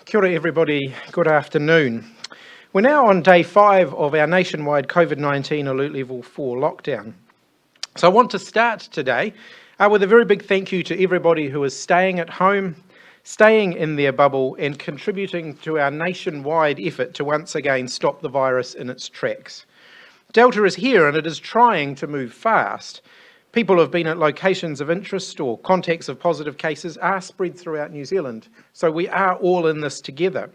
Kia ora everybody, good afternoon. We're now on day 5 of our nationwide COVID-19 Alert Level 4 lockdown. So I want to start today with a very big thank you to everybody who is staying at home, staying in their bubble and contributing to our nationwide effort to once again stop the virus in its tracks. Delta is here and it is trying to move fast. People who have been at locations of interest or contacts of positive cases are spread throughout New Zealand, so we are all in this together.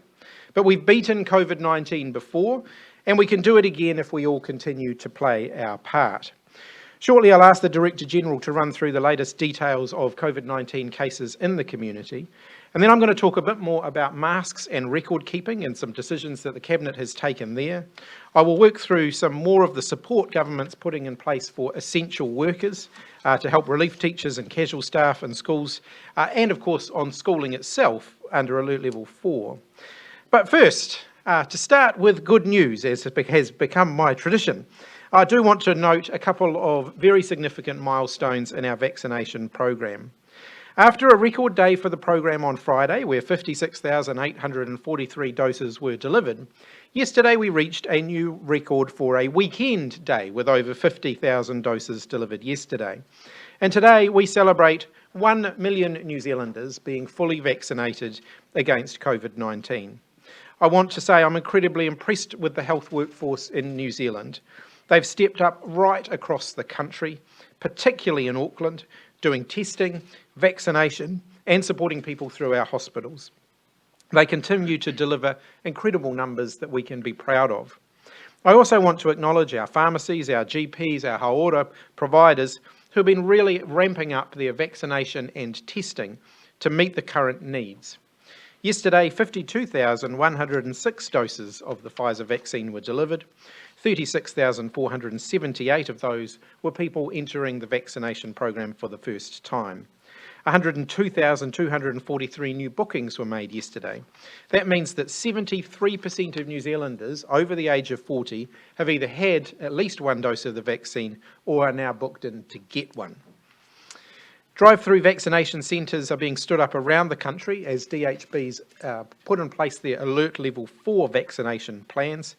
But we've beaten COVID-19 before, and we can do it again if we all continue to play our part. Shortly, I'll ask the Director-General to run through the latest details of COVID-19 cases in the community, and then I'm going to talk a bit more about masks and record keeping and some decisions that the Cabinet has taken there. I will work through some more of the support government's putting in place for essential workers to help relief teachers and casual staff in schools, and of course on schooling itself under Alert Level 4. But first, to start with good news, as has become my tradition, I do want to note a couple of very significant milestones in our vaccination program. After a record day for the program on Friday, where 56,843 doses were delivered, yesterday we reached a new record for a weekend day with over 50,000 doses delivered yesterday. And today we celebrate 1 million New Zealanders being fully vaccinated against COVID-19. I want to say I'm incredibly impressed with the health workforce in New Zealand. They've stepped up right across the country, particularly in Auckland, doing testing, vaccination, and supporting people through our hospitals. They continue to deliver incredible numbers that we can be proud of. I also want to acknowledge our pharmacies, our GPs, our hauora providers who have been really ramping up their vaccination and testing to meet the current needs. Yesterday, 52,106 doses of the Pfizer vaccine were delivered. 36,478 of those were people entering the vaccination program for the first time. 102,243 new bookings were made yesterday. That means that 73% of New Zealanders over the age of 40 have either had at least one dose of the vaccine or are now booked in to get one. Drive-through vaccination centres are being stood up around the country as DHBs put in place their Alert Level 4 vaccination plans.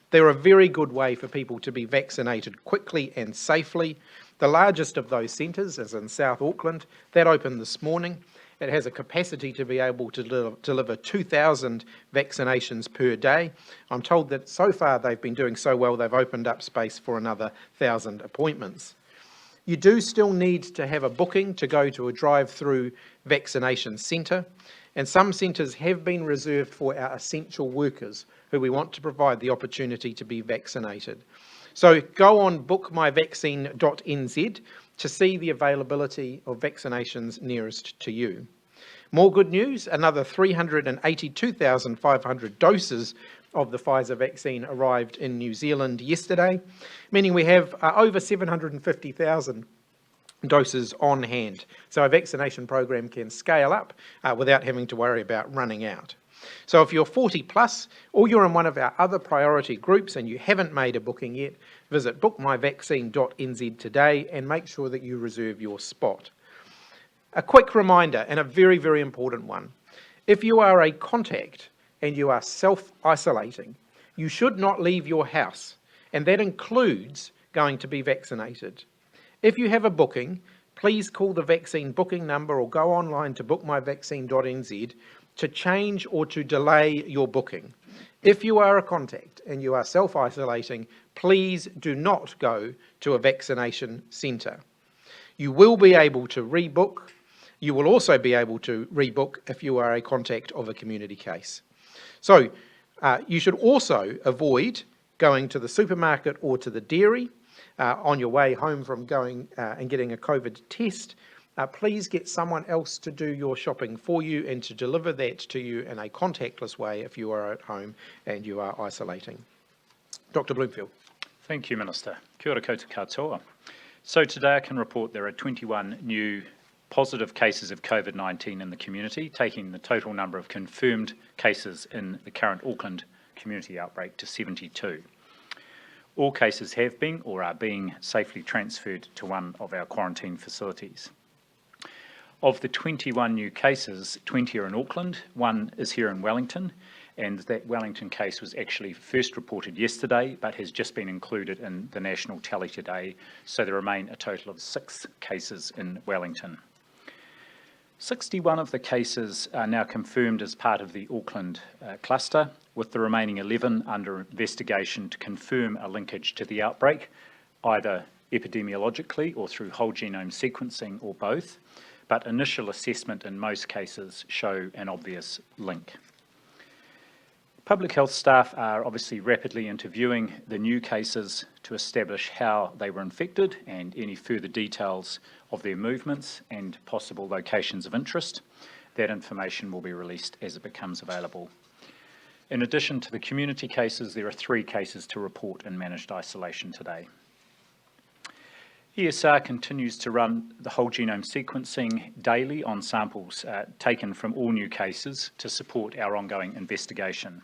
They're a very good way for people to be vaccinated quickly and safely. The largest of those centres is in South Auckland. That opened this morning. It has a capacity to be able to deliver 2,000 vaccinations per day. I'm told that so far they've been doing so well they've opened up space for another 1,000 appointments. You do still need to have a booking to go to a drive-through vaccination centre, and some centres have been reserved for our essential workers who we want to provide the opportunity to be vaccinated. So go on bookmyvaccine.nz to see the availability of vaccinations nearest to you. More good news, another 382,500 doses of the Pfizer vaccine arrived in New Zealand yesterday, meaning we have over 750,000 doses on hand. So our vaccination program can scale up without having to worry about running out. So if you're 40 plus or you're in one of our other priority groups and you haven't made a booking yet, visit bookmyvaccine.nz today and make sure that you reserve your spot. A quick reminder, and a very, very important one. If you are a contact and you are self-isolating, you should not leave your house, and that includes going to be vaccinated. If you have a booking, please call the vaccine booking number or go online to bookmyvaccine.nz to change or to delay your booking. If you are a contact and you are self-isolating, please do not go to a vaccination centre. You will be able to rebook. You will also be able to rebook if you are a contact of a community case. So you should also avoid going to the supermarket or to the dairy on your way home from going and getting a COVID test. Please get someone else to do your shopping for you and to deliver that to you in a contactless way if you are at home and you are isolating. Dr. Bloomfield. Thank you, Minister. Kia ora koutou katoa. So today I can report there are 21 new positive cases of COVID-19 in the community, taking the total number of confirmed cases in the current Auckland community outbreak to 72. All cases have been or are being safely transferred to one of our quarantine facilities. Of the 21 new cases, 20 are in Auckland, 1 is here in Wellington, and that Wellington case was actually first reported yesterday, but has just been included in the national tally today, so there remain a total of 6 cases in Wellington. 61 of the cases are now confirmed as part of the Auckland cluster, with the remaining 11 under investigation to confirm a linkage to the outbreak, either epidemiologically or through whole genome sequencing or both, but initial assessment in most cases show an obvious link. Public health staff are obviously rapidly interviewing the new cases to establish how they were infected and any further details of their movements and possible locations of interest. That information will be released as it becomes available. In addition to the community cases, there are 3 cases to report in managed isolation today. ESR continues to run the whole genome sequencing daily on samples taken from all new cases to support our ongoing investigation.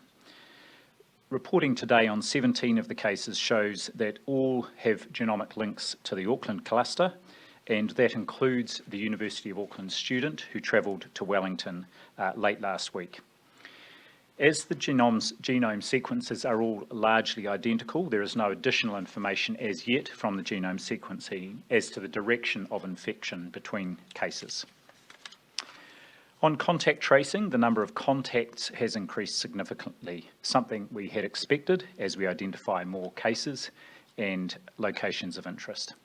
Reporting today on 17 of the cases shows that all have genomic links to the Auckland cluster, and that includes the University of Auckland student who travelled to Wellington late last week. As the genome sequences are all largely identical, there is no additional information as yet from the genome sequencing as to the direction of infection between cases. On contact tracing, the number of contacts has increased significantly, something we had expected as we identify more cases and locations of interest.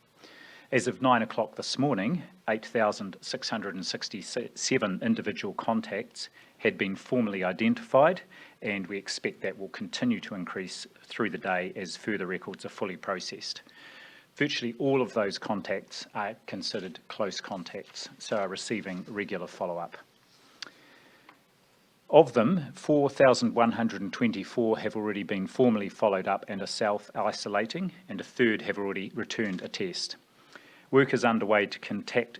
As of 9 o'clock this morning, 8,667 individual contacts had been formally identified, and we expect that will continue to increase through the day as further records are fully processed. Virtually all of those contacts are considered close contacts, so are receiving regular follow-up. Of them, 4,124 have already been formally followed up and are self-isolating, and a third have already returned a test. Work is underway to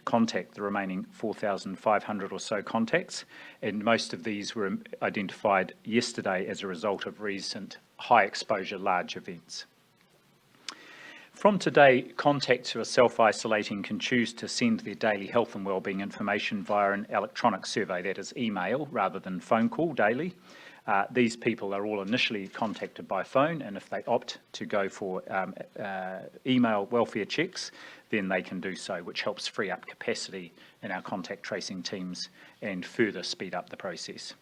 contact the remaining 4,500 or so contacts, and most of these were identified yesterday as a result of recent high-exposure large events. From today, contacts who are self-isolating can choose to send their daily health and wellbeing information via an electronic survey, that is email rather than phone call daily. These people are all initially contacted by phone, and if they opt to go for email welfare checks, then they can do so, which helps free up capacity in our contact tracing teams and further speed up the process.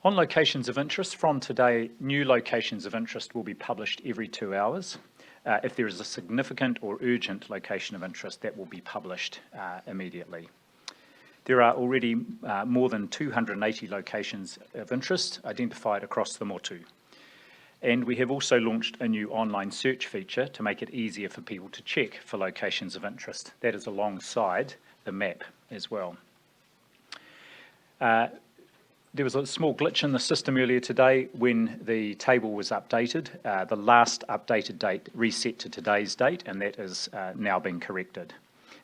On locations of interest, from today, new locations of interest will be published every 2 hours. If there is a significant or urgent location of interest, that will be published immediately. There are already more than 280 locations of interest identified across the motu. And we have also launched a new online search feature to make it easier for people to check for locations of interest. That is alongside the map as well. There was a small glitch in the system earlier today when the table was updated. The last updated date reset to today's date, and that is now being corrected.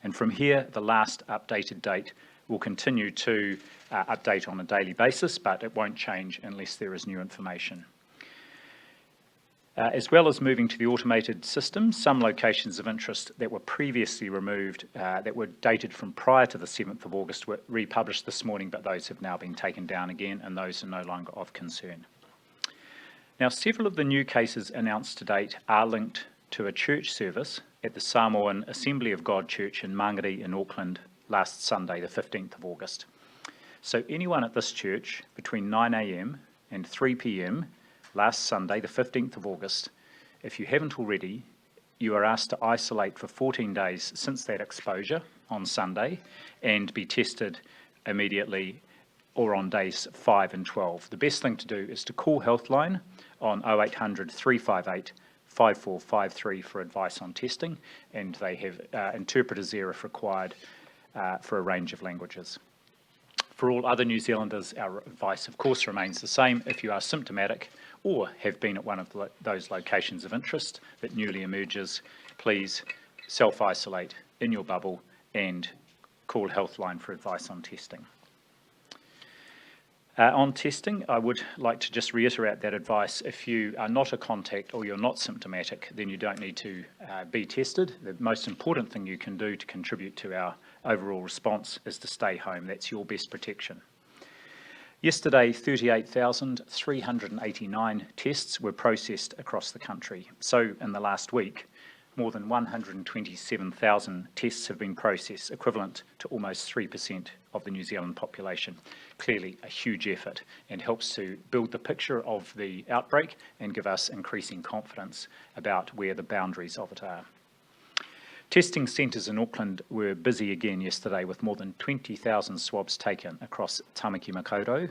And from here, the last updated date will continue to update on a daily basis, but it won't change unless there is new information. As well as moving to the automated system, some locations of interest that were previously removed, that were dated from prior to the 7th of August, were republished this morning, but those have now been taken down again, and those are no longer of concern. Now, several of the new cases announced to date are linked to a church service at the Samoan Assembly of God Church in Mangere in Auckland last Sunday, the 15th of August. So anyone at this church between 9 a.m. and 3 p.m. last Sunday, the 15th of August, if you haven't already, you are asked to isolate for 14 days since that exposure on Sunday and be tested immediately or on days 5 and 12. The best thing to do is to call Healthline on 0800 358 5453 for advice on testing, and they have interpreters there if required for a range of languages. For all other New Zealanders, our advice, of course, remains the same. If you are symptomatic or have been at one of those locations of interest that newly emerges, please self-isolate in your bubble and call Healthline for advice on testing. On testing, I would like to just reiterate that advice. If you are not a contact or you're not symptomatic, then you don't need to be tested. The most important thing you can do to contribute to our overall response is to stay home. That's your best protection. Yesterday, 38,389 tests were processed across the country. So in the last week, more than 127,000 tests have been processed, equivalent to almost 3% of the New Zealand population. Clearly a huge effort, and helps to build the picture of the outbreak and give us increasing confidence about where the boundaries of it are. Testing centres in Auckland were busy again yesterday, with more than 20,000 swabs taken across Tamaki Makaurau,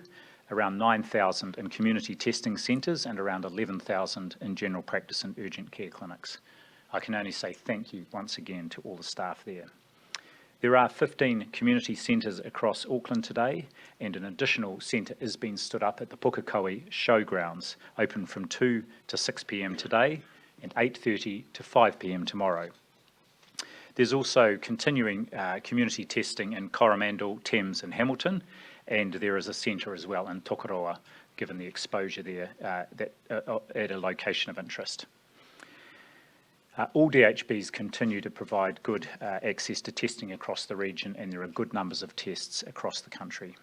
around 9,000 in community testing centres, and around 11,000 in general practice and urgent care clinics. I can only say thank you once again to all the staff there. There are 15 community centres across Auckland today, and an additional centre is being stood up at the Pukekohe Showgrounds, open from 2 to 6 p.m. today and 8:30 to 5 p.m. tomorrow. There's also continuing community testing in Coromandel, Thames and Hamilton, and there is a centre as well in Tokoroa, given the exposure there at a location of interest. All DHBs continue to provide good access to testing across the region, and there are good numbers of tests across the country.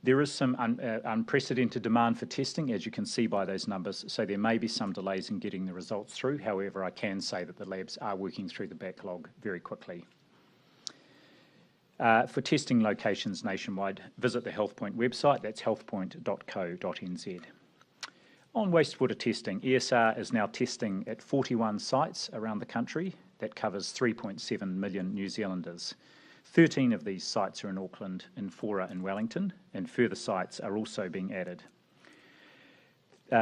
There is some unprecedented demand for testing, as you can see by those numbers, so there may be some delays in getting the results through. However, I can say that the labs are working through the backlog very quickly. For testing locations nationwide, visit the HealthPoint website, that's health.govt.nz. On wastewater testing, ESR is now testing at 41 sites around the country. That covers 3.7 million New Zealanders. 13 of these sites are in Auckland, in Fora and Wellington, and further sites are also being added.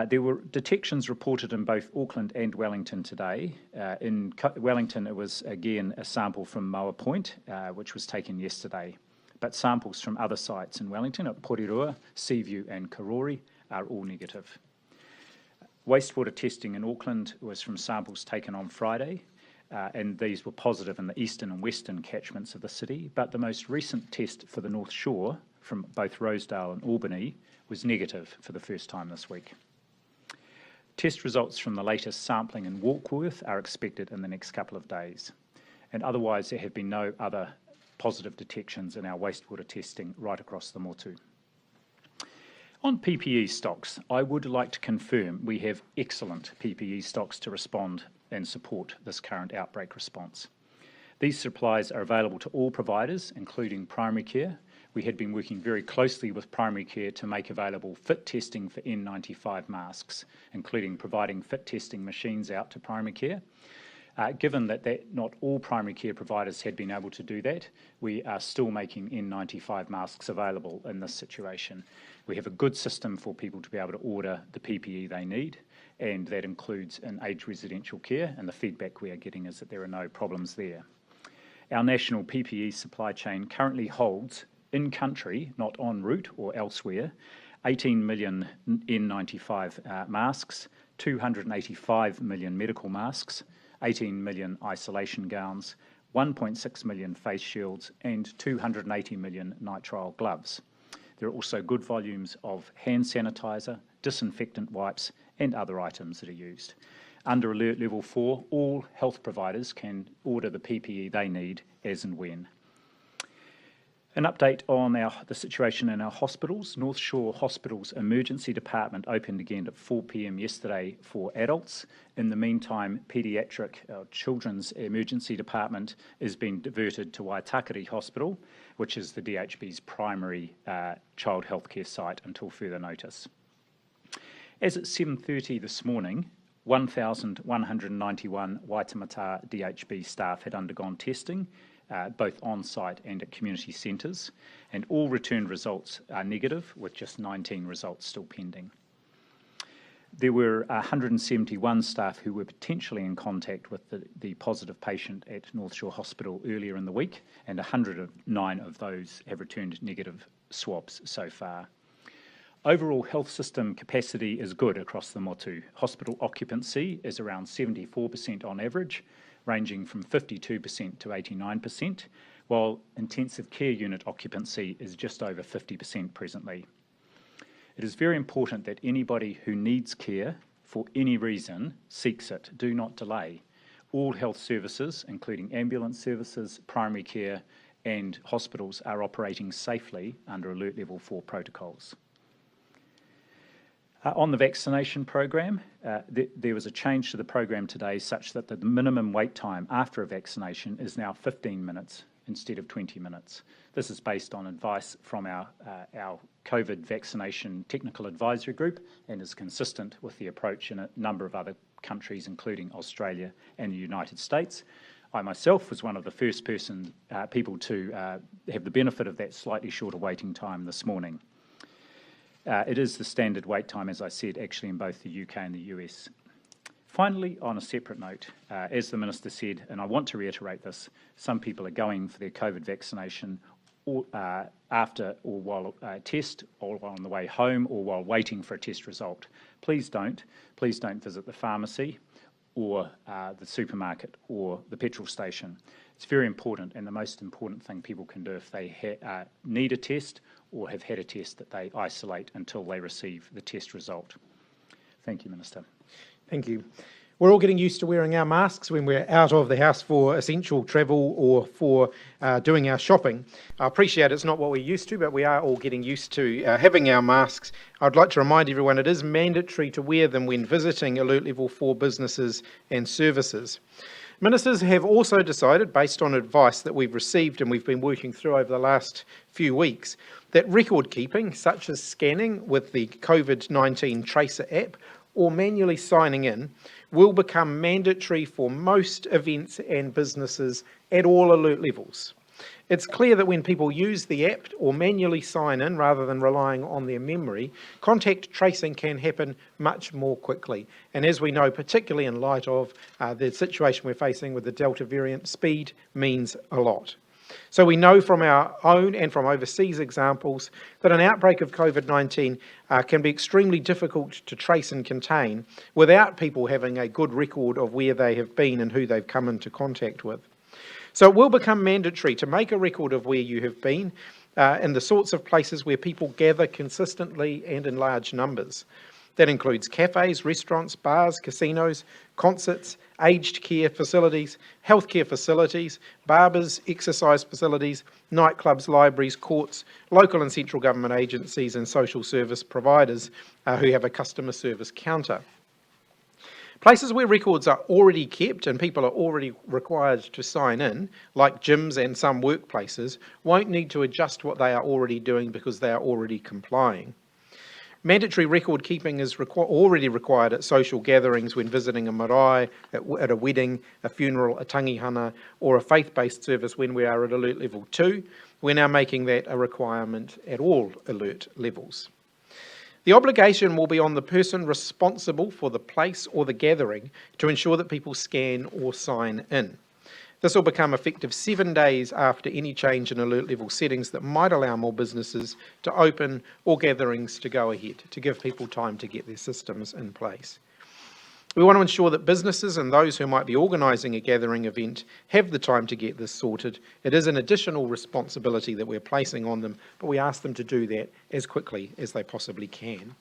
There were detections reported in both Auckland and Wellington today. In Wellington, it was again a sample from Moa Point, which was taken yesterday. But samples from other sites in Wellington, at Porirua, Seaview and Karori, are all negative. Wastewater testing in Auckland was from samples taken on Friday, and these were positive in the eastern and western catchments of the city, but the most recent test for the North Shore, from both Rosedale and Albany, was negative for the first time this week. Test results from the latest sampling in Warkworth are expected in the next couple of days, and otherwise there have been no other positive detections in our wastewater testing right across the Motu. On PPE stocks, I would like to confirm we have excellent PPE stocks to respond and support this current outbreak response. These supplies are available to all providers, including primary care. We had been working very closely with primary care to make available fit testing for N95 masks, including providing fit testing machines out to primary care. Given that not all primary care providers had been able to do that, we are still making N95 masks available in this situation. We have a good system for people to be able to order the PPE they need, and that includes in aged residential care, and the feedback we are getting is that there are no problems there. Our national PPE supply chain currently holds, in country, not en route or elsewhere, 18 million N95 masks, 285 million medical masks, 18 million isolation gowns, 1.6 million face shields, and 280 million nitrile gloves. There are also good volumes of hand sanitizer, disinfectant wipes, and other items that are used. Under Alert Level 4, all health providers can order the PPE they need as and when. An update on the situation in our hospitals. North Shore Hospital's emergency department opened again at 4 p.m. yesterday for adults. In the meantime, paediatric children's emergency department is being diverted to Waitakere Hospital, which is the DHB's primary child healthcare site until further notice. As at 7:30 this morning, 1,191 Waitemata DHB staff had undergone testing, both on-site and at community centres, and all returned results are negative, with just 19 results still pending. There were 171 staff who were potentially in contact with the positive patient at North Shore Hospital earlier in the week, and 109 of those have returned negative swabs so far. Overall health system capacity is good across the Motu. Hospital occupancy is around 74% on average, ranging from 52% to 89%, while intensive care unit occupancy is just over 50% presently. It is very important that anybody who needs care for any reason seeks it. Do not delay. All health services, including ambulance services, primary care and hospitals, are operating safely under Alert Level 4 protocols. On the vaccination program, there was a change to the program today such that the minimum wait time after a vaccination is now 15 minutes instead of 20 minutes. This is based on advice from our COVID vaccination technical advisory group and is consistent with the approach in a number of other countries, including Australia and the United States. I myself was one of the first people to have the benefit of that slightly shorter waiting time this morning. It is the standard wait time, as I said, actually in both the UK and the US. Finally, on a separate note, as the Minister said, and I want to reiterate this, some people are going for their COVID vaccination after or while a test, or while on the way home, or while waiting for a test result. Please don't visit the pharmacy or the supermarket or the petrol station. It's very important, and the most important thing people can do if they need a test or have had a test, that they isolate until they receive the test result. Thank you, Minister. Thank you. We're all getting used to wearing our masks when we're out of the house for essential travel or for doing our shopping. I appreciate it's not what we're used to, but we are all getting used to having our masks. I'd like to remind everyone it is mandatory to wear them when visiting Alert Level 4 businesses and services. Ministers have also decided, based on advice that we've received and we've been working through over the last few weeks, that record keeping, such as scanning with the COVID-19 Tracer app or manually signing in, will become mandatory for most events and businesses at all alert levels. It's clear that when people use the app or manually sign in rather than relying on their memory, contact tracing can happen much more quickly. And as we know, particularly in light of the situation we're facing with the Delta variant, speed means a lot. So we know from our own and from overseas examples that an outbreak of COVID-19 can be extremely difficult to trace and contain without people having a good record of where they have been and who they've come into contact with. So it will become mandatory to make a record of where you have been in the sorts of places where people gather consistently and in large numbers. That includes cafes, restaurants, bars, casinos, concerts, aged care facilities, healthcare facilities, barbers, exercise facilities, nightclubs, libraries, courts, local and central government agencies and social service providers who have a customer service counter. Places where records are already kept and people are already required to sign in, like gyms and some workplaces, won't need to adjust what they are already doing because they are already complying. Mandatory record keeping is already required at social gatherings when visiting a marae, at a wedding, a funeral, a tangihana, or a faith-based service when we are at Alert Level 2. We're now making that a requirement at all alert levels. The obligation will be on the person responsible for the place or the gathering to ensure that people scan or sign in. This will become effective 7 days after any change in alert level settings that might allow more businesses to open or gatherings to go ahead, to give people time to get their systems in place. We want to ensure that businesses and those who might be organising a gathering event have the time to get this sorted. It is an additional responsibility that we're placing on them, but we ask them to do that as quickly as they possibly can.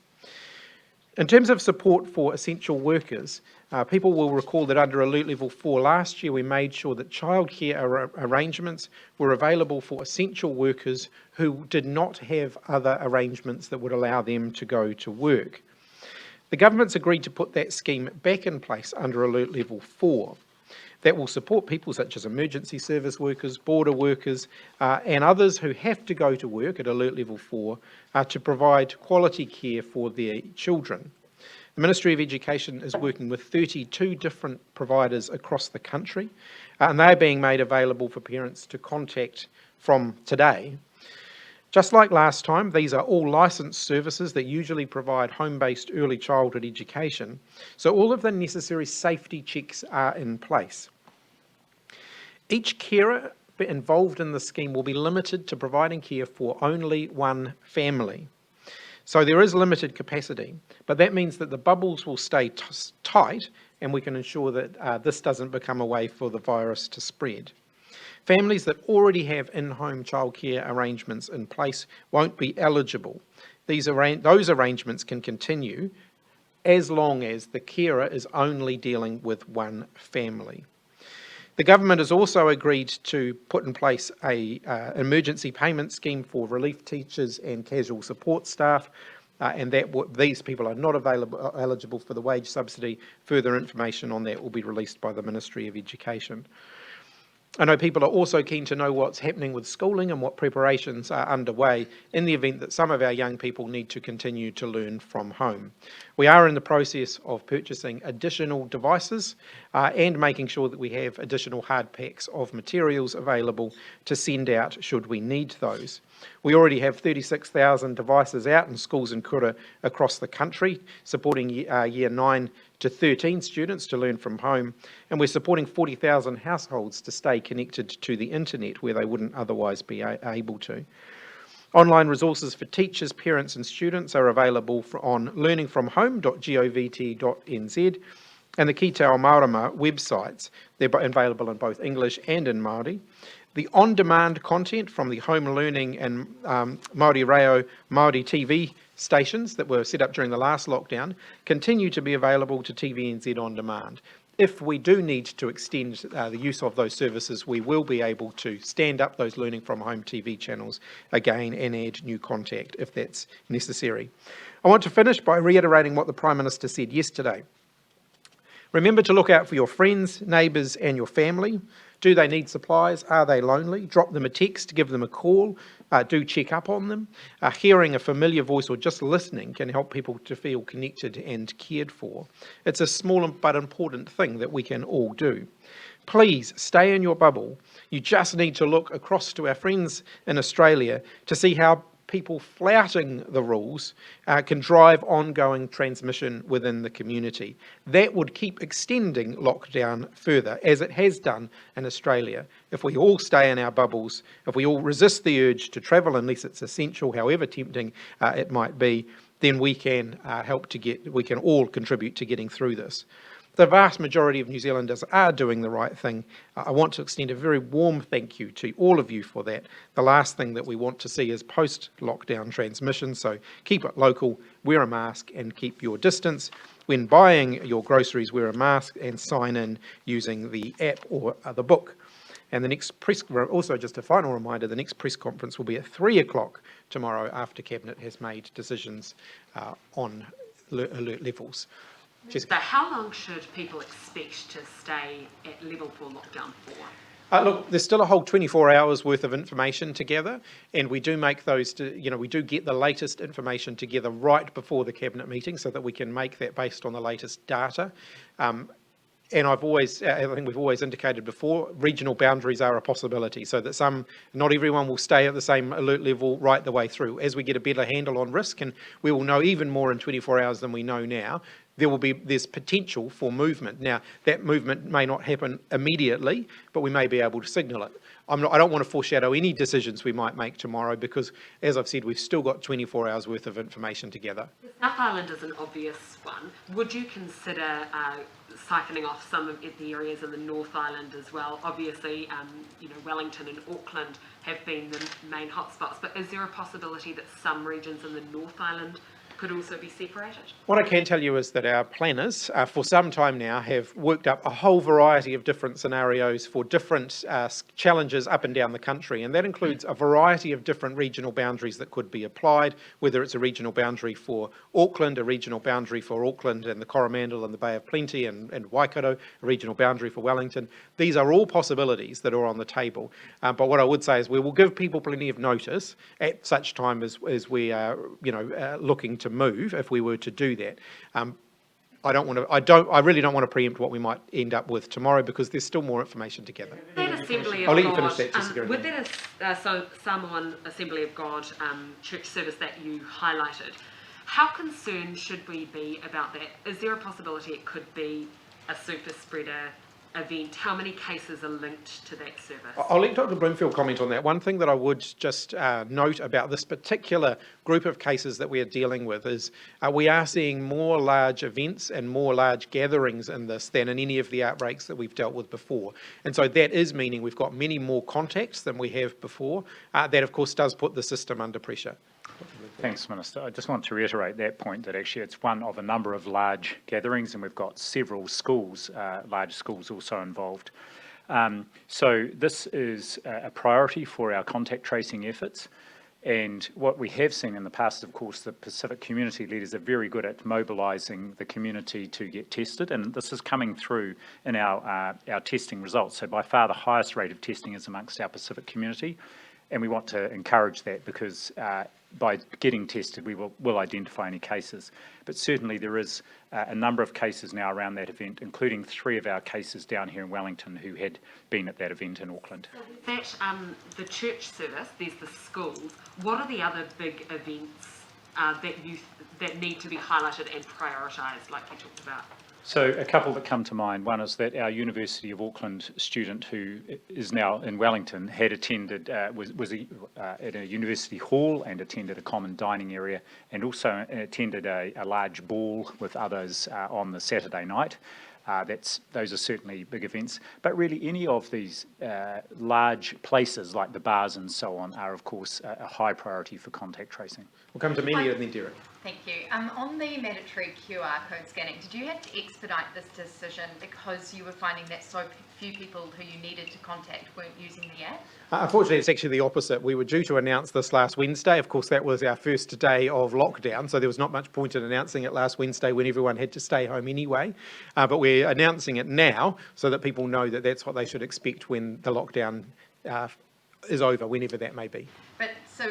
In terms of support for essential workers, people will recall that under Alert Level 4 last year we made sure that childcare arrangements were available for essential workers who did not have other arrangements that would allow them to go to work. The government's agreed to put that scheme back in place under Alert Level 4. That will support people such as emergency service workers, border workers, and others who have to go to work at Alert Level 4 to provide quality care for their children. The Ministry of Education is working with 32 different providers across the country, and they're being made available for parents to contact from today. Just like last time, these are all licensed services that usually provide home-based early childhood education, so all of the necessary safety checks are in place. Each carer involved in the scheme will be limited to providing care for only one family. So there is limited capacity, but that means that the bubbles will stay tight and we can ensure that this doesn't become a way for the virus to spread. Families that already have in-home childcare arrangements in place won't be eligible. Those arrangements can continue as long as the carer is only dealing with one family. The government has also agreed to put in place a emergency payment scheme for relief teachers and casual support staff, and these people are not eligible for the wage subsidy. Further information on that will be released by the Ministry of Education. I know people are also keen to know what's happening with schooling and what preparations are underway in the event that some of our young people need to continue to learn from home. We are in the process of purchasing additional devices and making sure that we have additional hard packs of materials available to send out should we need those. We already have 36,000 devices out in schools and kura across the country, supporting year 9 to 13 students to learn from home, and we're supporting 40,000 households to stay connected to the internet where they wouldn't otherwise be able to. Online resources for teachers, parents and students are available on learningfromhome.govt.nz and the Ki Te Ao Marama websites. They're available in both English and in Māori. The on-demand content from the home learning and Māori Reo Māori TV stations that were set up during the last lockdown continue to be available to TVNZ on demand. If we do need to extend the use of those services, we will be able to stand up those Learning from Home TV channels again and add new content if that's necessary. I want to finish by reiterating what the Prime Minister said yesterday. Remember to look out for your friends, neighbours and your family. Do they need supplies? Are they lonely? Drop them a text, give them a call, do check up on them. Hearing a familiar voice or just listening can help people to feel connected and cared for. It's a small but important thing that we can all do. Please stay in your bubble. You just need to look across to our friends in Australia to see how people flouting the rules can drive ongoing transmission within the community. That would keep extending lockdown further, as it has done in Australia. If we all stay in our bubbles, if we all resist the urge to travel unless it's essential, however tempting it might be, then we can we can all contribute to getting through this. The vast majority of New Zealanders are doing the right thing. I want to extend a very warm thank you to all of you for that. The last thing that we want to see is post-lockdown transmission, so keep it local, wear a mask and keep your distance. When buying your groceries, wear a mask and sign in using the app or the book. And the next also just a final reminder, the next press conference will be at 3 o'clock tomorrow after Cabinet has made decisions on alert levels. Jessica. So how long should people expect to stay at level 4 lockdown for? Look, there's still a whole 24 hours worth of information together, and we do make those, we do get the latest information together right before the Cabinet meeting so that we can make that based on the latest data. And I think we've always indicated before, regional boundaries are a possibility, so that not everyone will stay at the same alert level right the way through. As we get a better handle on risk, and we will know even more in 24 hours than we know now, there's potential for movement. Now, that movement may not happen immediately, but we may be able to signal it. I don't want to foreshadow any decisions we might make tomorrow because, as I've said, we've still got 24 hours worth of information together. South Island is an obvious one. Would you consider siphoning off some of the areas in the North Island as well? Obviously, Wellington and Auckland have been the main hotspots, but is there a possibility that some regions in the North Island could also be separated? What I can tell you is that our planners, for some time now, have worked up a whole variety of different scenarios for different challenges up and down the country, and that includes a variety of different regional boundaries that could be applied, whether it's a regional boundary for Auckland, a regional boundary for Auckland and the Coromandel and the Bay of Plenty and Waikato, a regional boundary for Wellington. These are all possibilities that are on the table, but what I would say is we will give people plenty of notice at such time as we are, looking to move if we were to do that. I really don't want to preempt what we might end up with tomorrow because there's still more information to gather. I'll let you finish that, Jessica. With that Samoan Assembly of God church service that you highlighted, how concerned should we be about that? Is there a possibility it could be a super spreader event? How many cases are linked to that service? I'll let Dr. Bloomfield comment on that. One thing that I would just note about this particular group of cases that we are dealing with is we are seeing more large events and more large gatherings in this than in any of the outbreaks that we've dealt with before. And so that is meaning we've got many more contacts than we have before. That, of course, does put the system under pressure. Thanks, Minister. I just want to reiterate that point that actually it's one of a number of large gatherings and we've got several schools, large schools also involved. So this is a priority for our contact tracing efforts. And what we have seen in the past, of course, the Pacific community leaders are very good at mobilising the community to get tested, and this is coming through in our testing results. So by far the highest rate of testing is amongst our Pacific community, and we want to encourage that because by getting tested we will identify any cases. But certainly there is a number of cases now around that event, including 3 of our cases down here in Wellington who had been at that event in Auckland. That the church service, there's the schools. What are the other big events that need to be highlighted and prioritised, like you talked about? So a couple that come to mind. One is that our University of Auckland student who is now in Wellington had attended, was at a university hall and attended a common dining area, and also attended a large ball with others on the Saturday night. Those are certainly big events, but really any of these large places like the bars and so on are of course a high priority for contact tracing. We'll come to Melia and then Derek. Thank you. On the mandatory QR code scanning, did you have to expedite this decision because you were finding that so few people who you needed to contact weren't using the app? Unfortunately, it's actually the opposite. We were due to announce this last Wednesday. Of course, that was our first day of lockdown, so there was not much point in announcing it last Wednesday when everyone had to stay home anyway. But we're announcing it now so that people know that that's what they should expect when the lockdown is over, whenever that may be. But so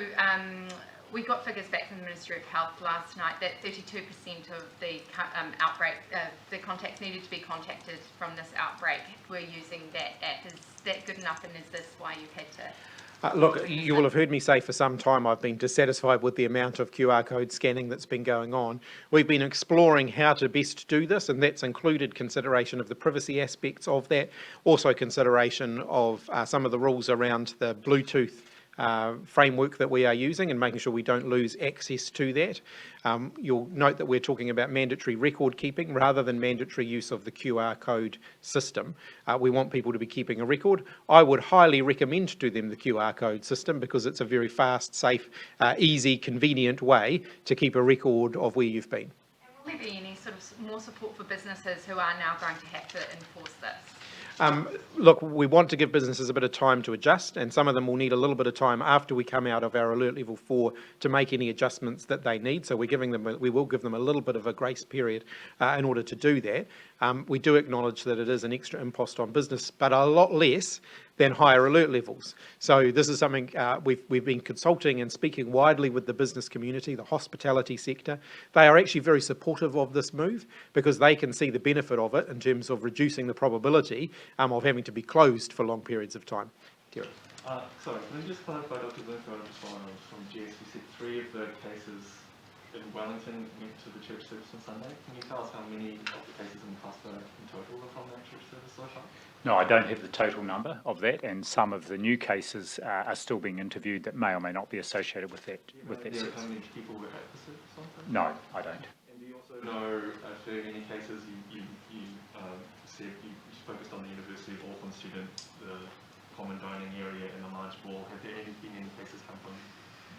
we got figures back from the Ministry of Health last night that 32% of the outbreak, the contacts needed to be contacted from this outbreak were using that app. Is that good enough, and is this why you've had to? Look, you will have heard me say for some time I've been dissatisfied with the amount of QR code scanning that's been going on. We've been exploring how to best do this, and that's included consideration of the privacy aspects of that, also consideration of some of the rules around the Bluetooth framework that we are using and making sure we don't lose access to that. You'll note that we're talking about mandatory record keeping rather than mandatory use of the QR code system. We want people to be keeping a record. I would highly recommend to them the QR code system because it's a very fast, safe, easy, convenient way to keep a record of where you've been. And will there be any sort of more support for businesses who are now going to have to enforce this? Look, we want to give businesses a bit of time to adjust, and some of them will need a little bit of time after we come out of our alert level 4 to make any adjustments that they need. So we will give them a little bit of a grace period in order to do that. We do acknowledge that it is an extra impost on business, but a lot less than higher alert levels. So this is something we've been consulting and speaking widely with the business community, the hospitality sector. They are actually very supportive of this move because they can see the benefit of it in terms of reducing the probability of having to be closed for long periods of time. Derek. Sorry, can you just clarify, Dr. Bloomfield, from GS, you said 3 of the cases in Wellington went to the church service on Sunday. Can you tell us how many of the cases in cluster in total are from that church service so far? No, I don't have the total number of that, and some of the new cases are still being interviewed that may or may not be associated with that. How many people were at the service on Sunday? No, I don't. And do you also know if there are any cases you said you focused on the University of Auckland student, the common dining area and the large ball? Have there been any cases come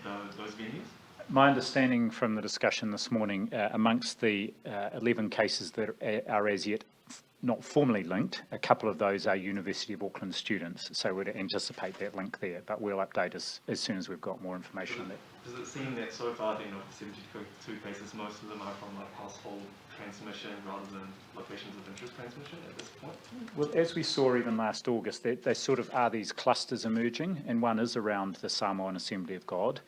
from those venues? My understanding from the discussion this morning, amongst the 11 cases that are as yet not formally linked, a couple of those are University of Auckland students, so we'd anticipate that link there, but we'll update as soon as we've got more information on that. Does it seem that so far then of the 72 cases, most of them are from like household transmission rather than locations of interest transmission at this point? Well, as we saw even last August, there sort of are these clusters emerging, and one is around the Samoan Assembly of God.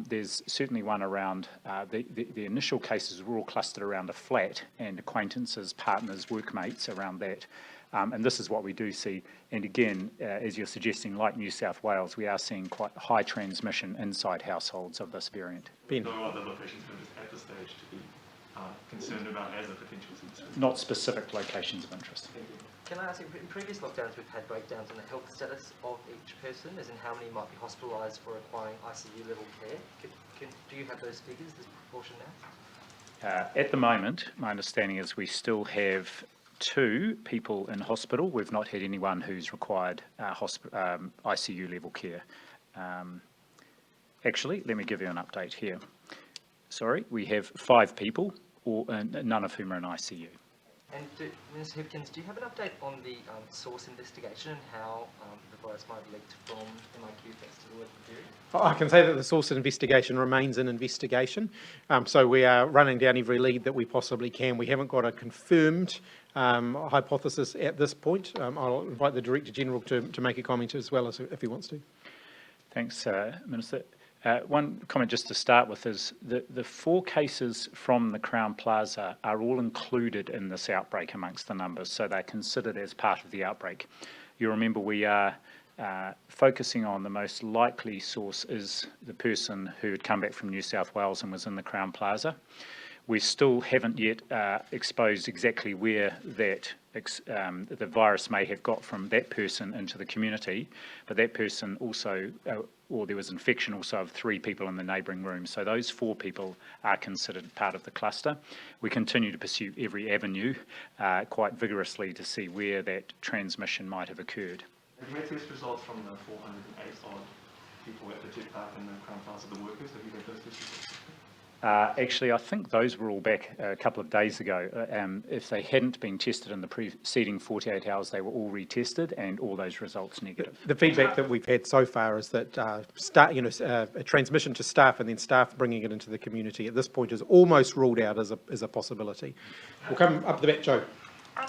There's certainly one around, the initial cases were all clustered around a flat and acquaintances, partners, workmates around that. And this is what we do see. And again, as you're suggesting, like New South Wales, we are seeing quite high transmission inside households of this variant. Ben. No other locations at this stage to be concerned about as a potential symptom? Not specific locations of interest. Thank you. Can I ask you, in previous lockdowns we've had breakdowns in the health status of each person, as in how many might be hospitalised for requiring ICU level care. Do you have those figures, this proportion now? At the moment, my understanding is we still have 2 people in hospital. We've not had anyone who's required ICU level care. Actually, let me give you an update here. Sorry, we have 5 people, none of whom are in ICU. And Ms. Hipkins, do you have an update on the source investigation and how the virus might have leaked from MIQ thanks to the work of Dairy? I can say that the source of investigation remains an investigation. So we are running down every lead that we possibly can. We haven't got a confirmed hypothesis at this point. I'll invite the Director General to make a comment as well as if he wants to. Thanks, Minister. One comment just to start with is the 4 cases from the Crown Plaza are all included in this outbreak amongst the numbers, so they're considered as part of the outbreak. You remember we are focusing on the most likely source is the person who had come back from New South Wales and was in the Crown Plaza. We still haven't yet exposed exactly where that the virus may have got from that person into the community, but that person also, or there was infection also of 3 people in the neighbouring room. So those 4 people are considered part of the cluster. We continue to pursue every avenue quite vigorously to see where that transmission might have occurred. Have you had test results from the 408 odd people at the jet park and the Crown Plaza, the workers? Have you had those test results? Actually, I think those were all back a couple of days ago. If they hadn't been tested in the preceding 48 hours, they were all retested and all those results negative. The feedback that we've had so far is that a transmission to staff and then staff bringing it into the community at this point is almost ruled out as a possibility. We'll come up the back, Joe.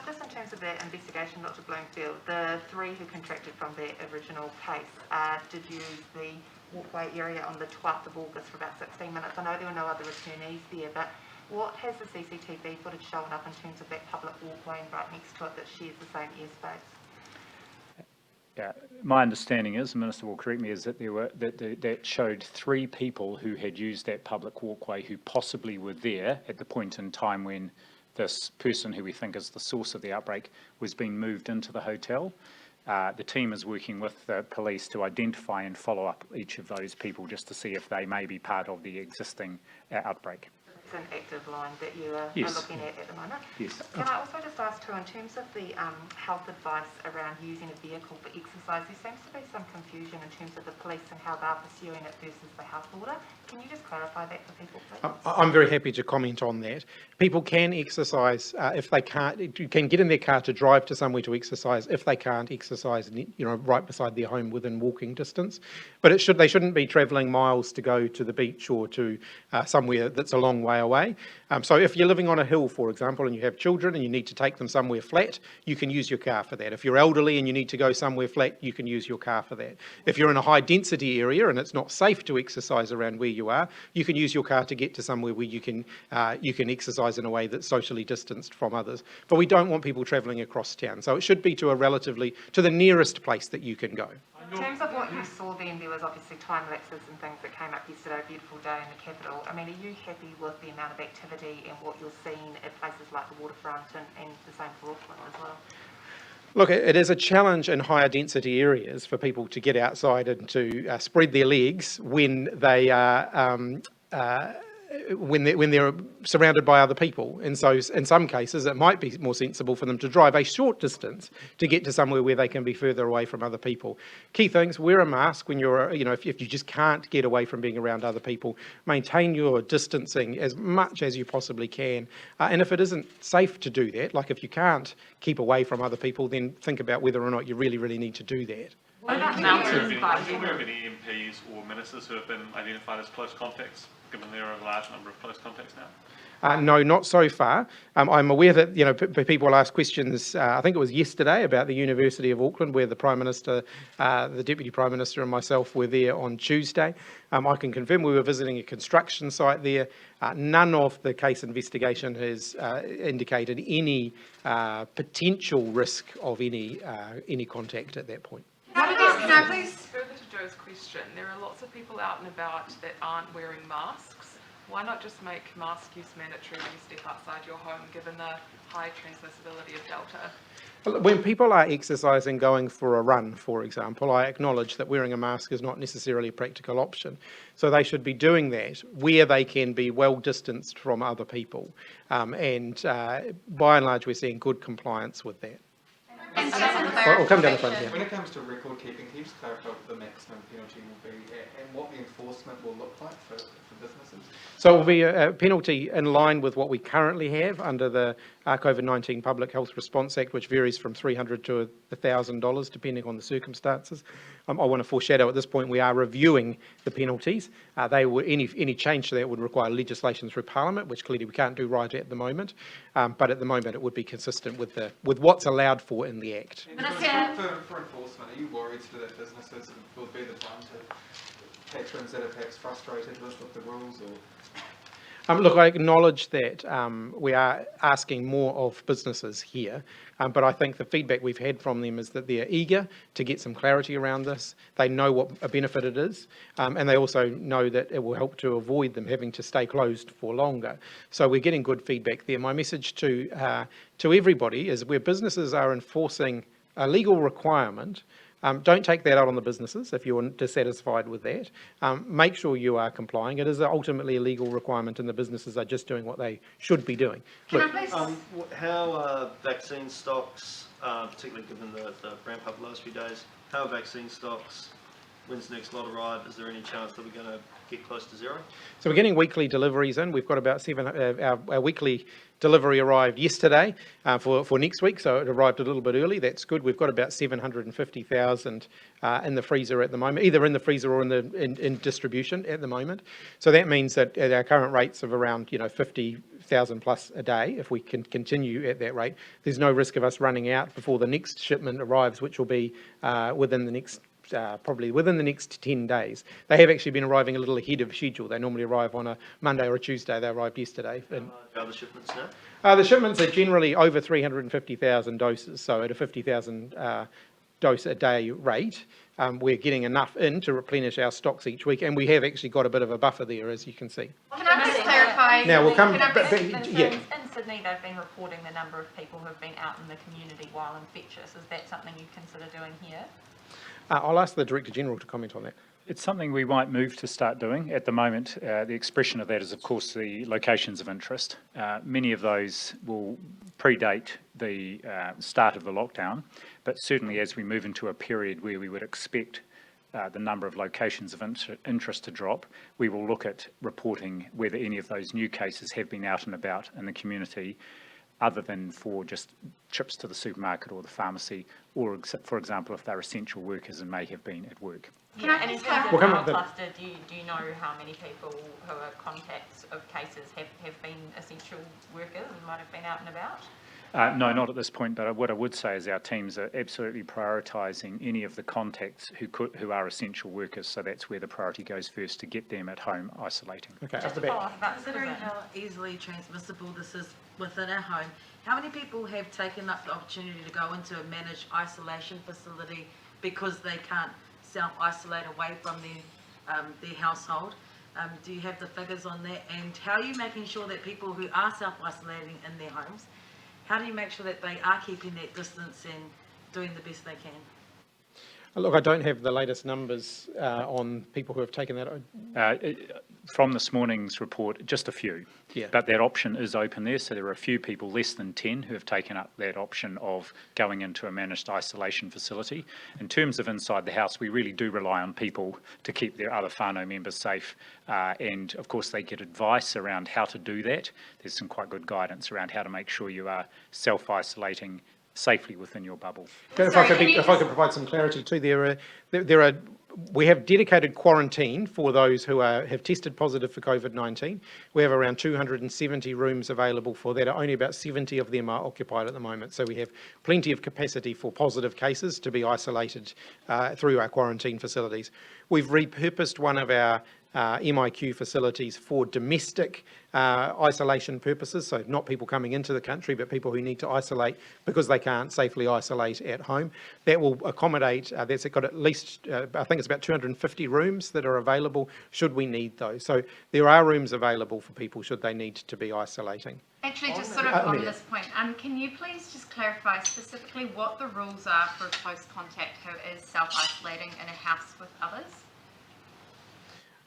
Just in terms of that investigation, Dr. Bloomfield, the 3 who contracted from their original case did use the walkway area on the 12th of August for about 16 minutes. I know there were no other returnees there, but what has the CCTV footage shown up in terms of that public walkway right next to it that shares the same airspace? Yeah, my understanding is, the Minister will correct me, is that that showed 3 people who had used that public walkway who possibly were there at the point in time when this person who we think is the source of the outbreak was being moved into the hotel. The team is working with the police to identify and follow up each of those people just to see if they may be part of the existing outbreak. It's an active line that you are looking at the moment. Yes. Can I also just ask too, in terms of the health advice around using a vehicle for exercise, there seems to be some confusion in terms of the police and how they're pursuing it versus the health order. Can you just clarify that for people, please? I'm very happy to comment on that. People can exercise if they can't. You can get in their car to drive to somewhere to exercise if they can't exercise, right beside their home within walking distance. But they shouldn't be travelling miles to go to the beach or to somewhere that's a long way away. So if you're living on a hill, for example, and you have children and you need to take them somewhere flat, you can use your car for that. If you're elderly and you need to go somewhere flat, you can use your car for that. If you're in a high density area and it's not safe to exercise around where you are, you can use your car to get to somewhere where you can exercise in a way that's socially distanced from others. But we don't want people travelling across town, so it should be to the nearest place that you can go. In terms of what you saw then, there was obviously time lapses and things that came up yesterday, a beautiful day in the capital. I mean, are you happy with the amount of activity and what you're seeing at places like the waterfront and the same for Auckland as well? Look, it is a challenge in higher density areas for people to get outside and to spread their legs when they are when they're surrounded by other people. And so in some cases it might be more sensible for them to drive a short distance to get to somewhere where they can be further away from other people. Key things: wear a mask when you're, if you just can't get away from being around other people. Maintain your distancing as much as you possibly can. And if it isn't safe to do that, like if you can't keep away from other people, then think about whether or not you really, really need to do that. Are you aware of any MPs or ministers who have been identified as close contacts, given there are a large number of close contacts now? No, not so far. I'm aware that people ask questions. I think it was yesterday about the University of Auckland, where the Prime Minister, the Deputy Prime Minister, and myself were there on Tuesday. I can confirm we were visiting a construction site there. None of the case investigation has indicated any potential risk of any contact at that point. Can I please further to Joe's question? There are lots of people out and about that aren't wearing masks. Why not just make mask use mandatory when you step outside your home, given the high transmissibility of Delta? When people are exercising, going for a run, for example, I acknowledge that wearing a mask is not necessarily a practical option. So they should be doing that where they can be well distanced from other people. And by and large, we're seeing good compliance with that. And just a We'll come down the front, clarification. When it comes to record keeping, can you just clarify what the maximum penalty will be and what the enforcement will look like for businesses? So it will be a penalty in line with what we currently have under the COVID-19 Public Health Response Act, which varies from $300 to $1,000 depending on the circumstances. I want to foreshadow at this point we are reviewing the penalties. Any change to that would require legislation through Parliament, which clearly we can't do right at the moment. But at the moment it would be consistent with what's allowed for in the Act. And for enforcement, are you worried that businesses will be the time to patrons that are perhaps frustrated with the rules or? Look, I acknowledge that we are asking more of businesses here, but I think the feedback we've had from them is that they're eager to get some clarity around this. They know what a benefit it is, and they also know that it will help to avoid them having to stay closed for longer. So we're getting good feedback there. My message to everybody is where businesses are enforcing a legal requirement, don't take that out on the businesses if you're dissatisfied with that. Make sure you are complying. It is ultimately a legal requirement and the businesses are just doing what they should be doing. Can I Look, please? How are vaccine stocks, particularly given the ramp up the last few days, how are vaccine stocks? When's the next lot arrive? Is there any chance that we're going to get close to zero? So we're getting weekly deliveries in. We've got about our weekly delivery arrived yesterday for next week, so it arrived a little bit early. That's good. We've got about 750,000 in the freezer at the moment, either in the freezer or in distribution at the moment. So that means that at our current rates of around 50,000 plus a day, if we can continue at that rate, there's no risk of us running out before the next shipment arrives, which will be within the next probably within the next 10 days. They have actually been arriving a little ahead of schedule. They normally arrive on a Monday or a Tuesday. They arrived yesterday. How are the shipments now? The shipments are generally over 350,000 doses, so at a 50,000 dose a day rate, we're getting enough in to replenish our stocks each week, and we have actually got a bit of a buffer there, as you can see. Can I just clarify? Now we'll come. Can I just- In Sydney, they've been reporting the number of people who have been out in the community while infectious. Is that something you consider doing here? I'll ask the Director General to comment on that. It's something we might move to start doing. At the moment, the expression of that is, of course, the locations of interest. Many of those will predate the start of the lockdown, but certainly as we move into a period where we would expect the number of locations of interest to drop, we will look at reporting whether any of those new cases have been out and about in the community, other than for just trips to the supermarket or the pharmacy, or for example, if they're essential workers and may have been at work. Can I And in just terms of We'll come our up with- cluster, do you know how many people who are contacts of cases have been essential workers and might have been out and about? No, not at this point, but what I would say is our teams are absolutely prioritising any of the contacts who are essential workers, so that's where the priority goes first, to get them at home isolating. Okay, up Just the to follow back. up about Considering prison. how easily transmissible this is within our home, how many people have taken up the opportunity to go into a managed isolation facility because they can't self-isolate away from their household? Do you have the figures on that? And how are you making sure that people who are self-isolating in their homes, how do you make sure that they are keeping that distance and doing the best they can? Look, I don't have the latest numbers on people who have taken that. From this morning's report, just a few. Yeah. But that option is open there, so there are a few people, less than 10, who have taken up that option of going into a managed isolation facility. In terms of inside the house, we really do rely on people to keep their other whānau members safe, and of course they get advice around how to do that. There's some quite good guidance around how to make sure you are self-isolating safely within your bubble. If I could provide some clarity too, we have dedicated quarantine for those who have tested positive for COVID-19. We have around 270 rooms available for that. Only about 70 of them are occupied at the moment. So we have plenty of capacity for positive cases to be isolated through our quarantine facilities. We've repurposed one of our MIQ facilities for domestic isolation purposes, so not people coming into the country, but people who need to isolate because they can't safely isolate at home. That will accommodate, that's got at least, I think it's about 250 rooms that are available should we need those. So there are rooms available for people should they need to be isolating. Actually, just sort of on this point, can you please just clarify specifically what the rules are for a close contact who is self-isolating in a house with others?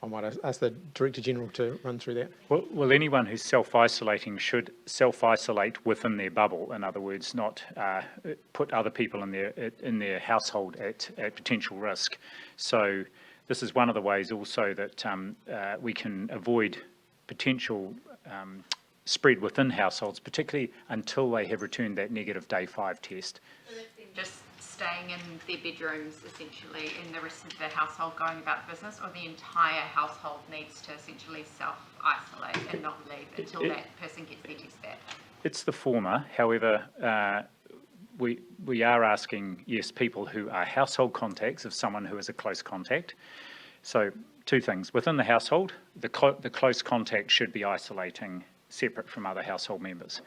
I might ask the Director General to run through that. Well, anyone who's self-isolating should self-isolate within their bubble. In other words, not put other people in their household at potential risk. So this is one of the ways also that we can avoid potential spread within households, particularly until they have returned that negative day 5 test. Just staying in their bedrooms essentially and the rest of the household going about business, or the entire household needs to essentially self-isolate and not leave until that person gets their test back? It's the former. However, we are asking, yes, people who are household contacts of someone who is a close contact. So 2 things. Within the household, the close contact should be isolating separate from other household members.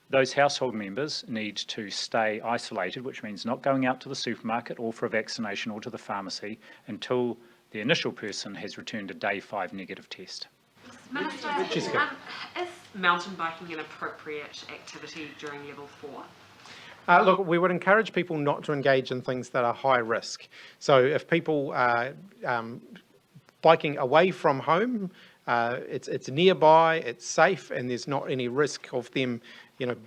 Those household members need to stay isolated, which means not going out to the supermarket or for a vaccination or to the pharmacy until the initial person has returned a day 5 negative test. Minister, Jessica. Is mountain biking an appropriate activity during level 4? Look, we would encourage people not to engage in things that are high risk. So if people are biking away from home, it's nearby, it's safe, and there's not any risk of them,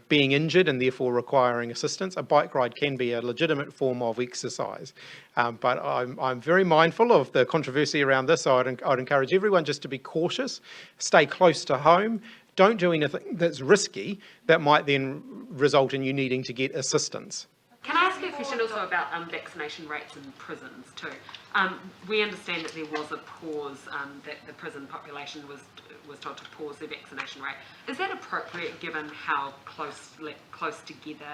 being injured and therefore requiring assistance. A bike ride can be a legitimate form of exercise, but I'm very mindful of the controversy around this. So I'd encourage everyone just to be cautious, stay close to home. Don't do anything that's risky that might then result in you needing to get assistance. Can I ask you a question also about vaccination rates in prisons too? We understand that there was a pause, that the prison population was told to pause their vaccination rate. Is that appropriate given how close together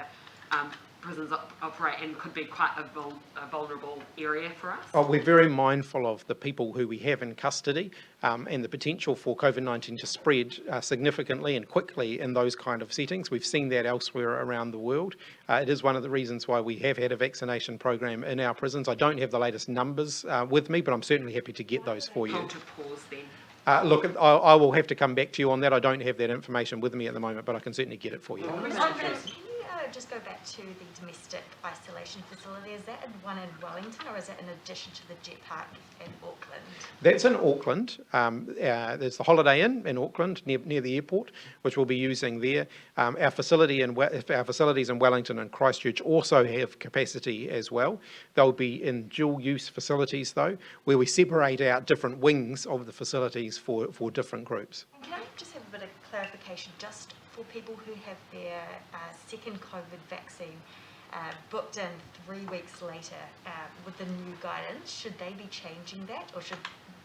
prisons operate and could be quite a vulnerable area for us? Oh, we're very mindful of the people who we have in custody and the potential for COVID-19 to spread significantly and quickly in those kind of settings. We've seen that elsewhere around the world. It is one of the reasons why we have had a vaccination program in our prisons. I don't have the latest numbers with me, but I'm certainly happy to get those for you. Told to pause then? Look, I will have to come back to you on that. I don't have that information with me at the moment, but I can certainly get it for you. Just go back to the domestic isolation facility. Is that one in Wellington, or is that in addition to the Jet Park in Auckland? That's in Auckland. There's the Holiday Inn in Auckland near the airport, which we'll be using there. Our facilities in Wellington and Christchurch also have capacity as well. They'll be in dual-use facilities though, where we separate out different wings of the facilities for different groups. And can I just have a bit of clarification, just for people who have their second COVID vaccine booked in 3 weeks later with the new guidance, should they be changing that, or should,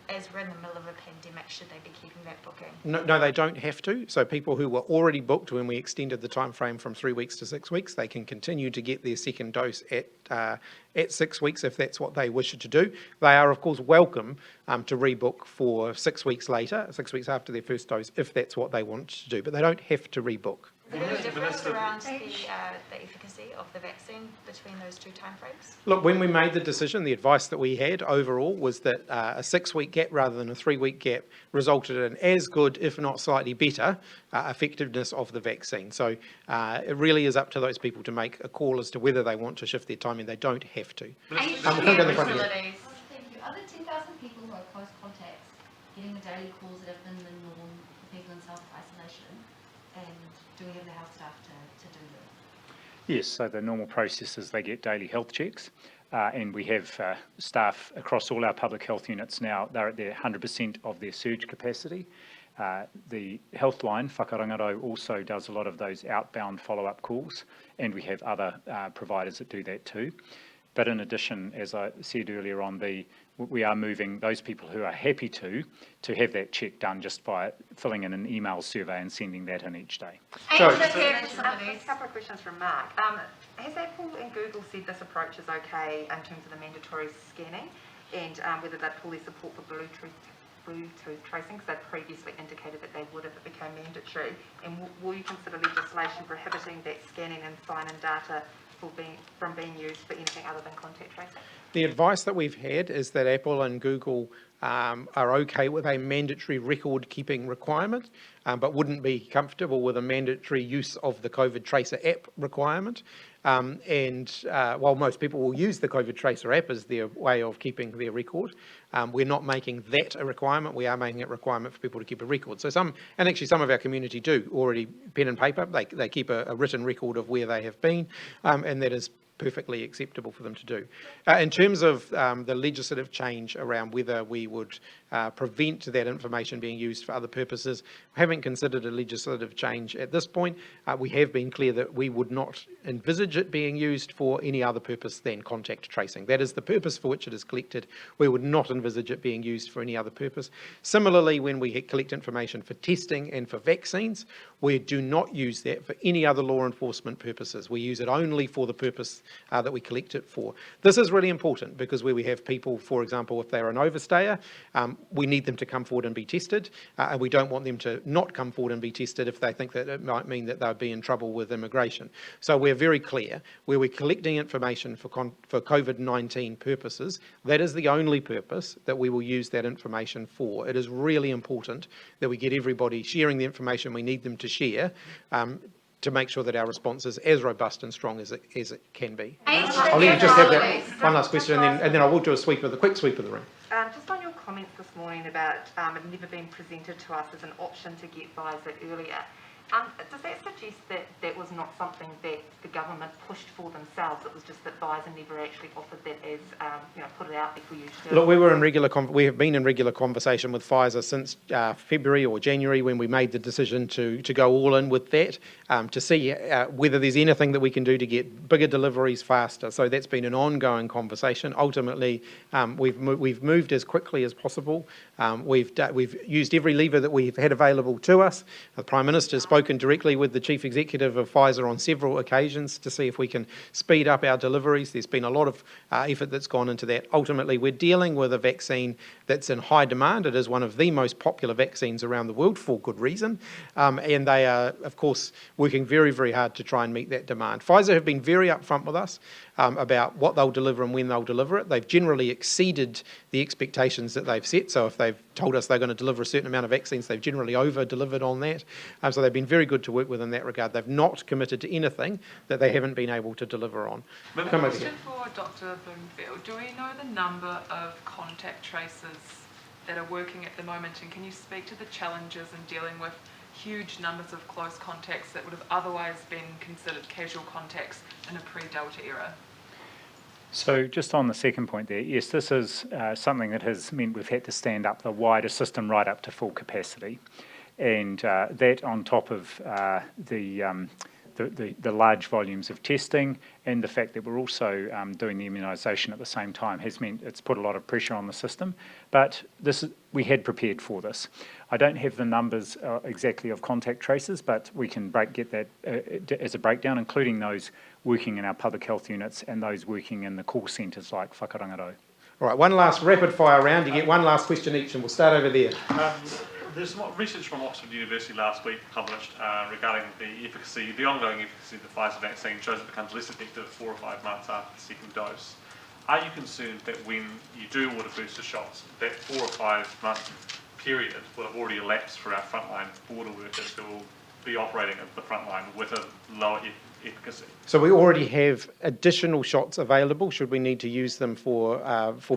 as we're in the middle of a pandemic, should they be keeping that booking? No, they don't have to. So people who were already booked when we extended the time frame from 3 weeks to 6 weeks, they can continue to get their second dose at 6 weeks if that's what they wish to do. They are, of course, welcome to rebook for 6 weeks later, 6 weeks after their first dose, if that's what they want to do. But they don't have to rebook. Is there any difference around the efficacy of the vaccine between those two timeframes? Look, when we made the decision, the advice that we had overall was that a 6 week gap rather than a 3 week gap resulted in as good, if not slightly better, effectiveness of the vaccine. So it really is up to those people to make a call as to whether they want to shift their timing. They don't have to. Facilities. Thank you. Are the 2,000 people who are close contacts getting the daily calls that have been the norm for people in self-isolation? And do we have the health staff to do that? Yes, so the normal process is they get daily health checks, and we have staff across all our public health units now. They're at their 100% of their surge capacity. The health line, Whakarangaro, also does a lot of those outbound follow-up calls, and we have other providers that do that too. But in addition, as I said earlier on, we are moving those people who are happy to have that check done just by filling in an email survey and sending that in each day. A couple of questions from Mark. Has Apple and Google said this approach is okay in terms of the mandatory scanning, and whether they'd fully support for Bluetooth tracing, because they've previously indicated that they would if it became mandatory? And will you consider legislation prohibiting that scanning and sign-in data from being used for anything other than contact tracing? The advice that we've had is that Apple and Google are okay with a mandatory record-keeping requirement, but wouldn't be comfortable with a mandatory use of the COVID Tracer app requirement. While most people will use the COVID Tracer app as their way of keeping their record, we're not making that a requirement. We are making it a requirement for people to keep a record. So some of our community do already pen and paper. They keep a written record of where they have been, and that is perfectly acceptable for them to do. In terms of the legislative change around whether we would prevent that information being used for other purposes, we haven't considered a legislative change at this point. We have been clear that we would not envisage it being used for any other purpose than contact tracing. That is the purpose for which it is collected. We would not envisage it being used for any other purpose. Similarly, when we collect information for testing and for vaccines, we do not use that for any other law enforcement purposes. We use it only for the purpose that we collect it for. This is really important because where we have people, for example, if they're an overstayer, we need them to come forward and be tested, and we don't want them to not come forward and be tested if they think that it might mean that they'll be in trouble with immigration. So we're very clear, where we're collecting information for COVID-19 purposes, that is the only purpose that we will use that information for. It is really important that we get everybody sharing the information we need them to share, to make sure that our response is as robust and strong as it can be. I'll let you just have that one last question, and then I will do a quick sweep of the room. Just on your comments this morning about it never being presented to us as an option to get Pfizer earlier, does that suggest that that was not something that the government pushed for themselves? It was just that Pfizer never actually offered that as, put it out there for you to... Look, we have been in regular conversation with Pfizer since February or January, when we made the decision to go all in with that, to see whether there's anything that we can do to get bigger deliveries faster. So that's been an ongoing conversation. Ultimately, we've moved as quickly as possible. We've used every lever that we've had available to us. The Prime Minister has spoken directly with the Chief Executive of Pfizer on several occasions to see if we can speed up our deliveries. There's been a lot of effort that's gone into that. Ultimately, we're dealing with a vaccine that's in high demand. It is one of the most popular vaccines around the world for good reason. And they are, of course, working very, very hard to try and meet that demand. Pfizer have been very upfront with us about what they'll deliver and when they'll deliver it. They've generally exceeded the expectations that they've set. So if they've told us they're going to deliver a certain amount of vaccines, they've generally over-delivered on that. So they've been very good to work with in that regard. They've not committed to anything that they haven't been able to deliver on. Come over here. Question for Dr. Bloomfield. Do we know the number of contact tracers that are working at the moment, and can you speak to the challenges in dealing with huge numbers of close contacts that would have otherwise been considered casual contacts in a pre-Delta era? So just on the second point there, yes, this is something that has meant we've had to stand up the wider system right up to full capacity. And that on top of the large volumes of testing and the fact that we're also doing the immunisation at the same time has meant it's put a lot of pressure on the system. But we had prepared for this. I don't have the numbers exactly of contact tracers, but we can get that as a breakdown, including those working in our public health units and those working in the call centres like Whakarangaro. All right, one last rapid fire round. You get one last question each, and we'll start over there. There's some research from Oxford University last week published regarding the ongoing efficacy of the Pfizer vaccine shows it becomes less effective 4 or 5 months after the second dose. Are you concerned that when you do order booster shots, that 4 or 5 month period will have already elapsed for our frontline border workers who will be operating at the front line with a lower efficacy? So we already have additional shots available should we need to use them for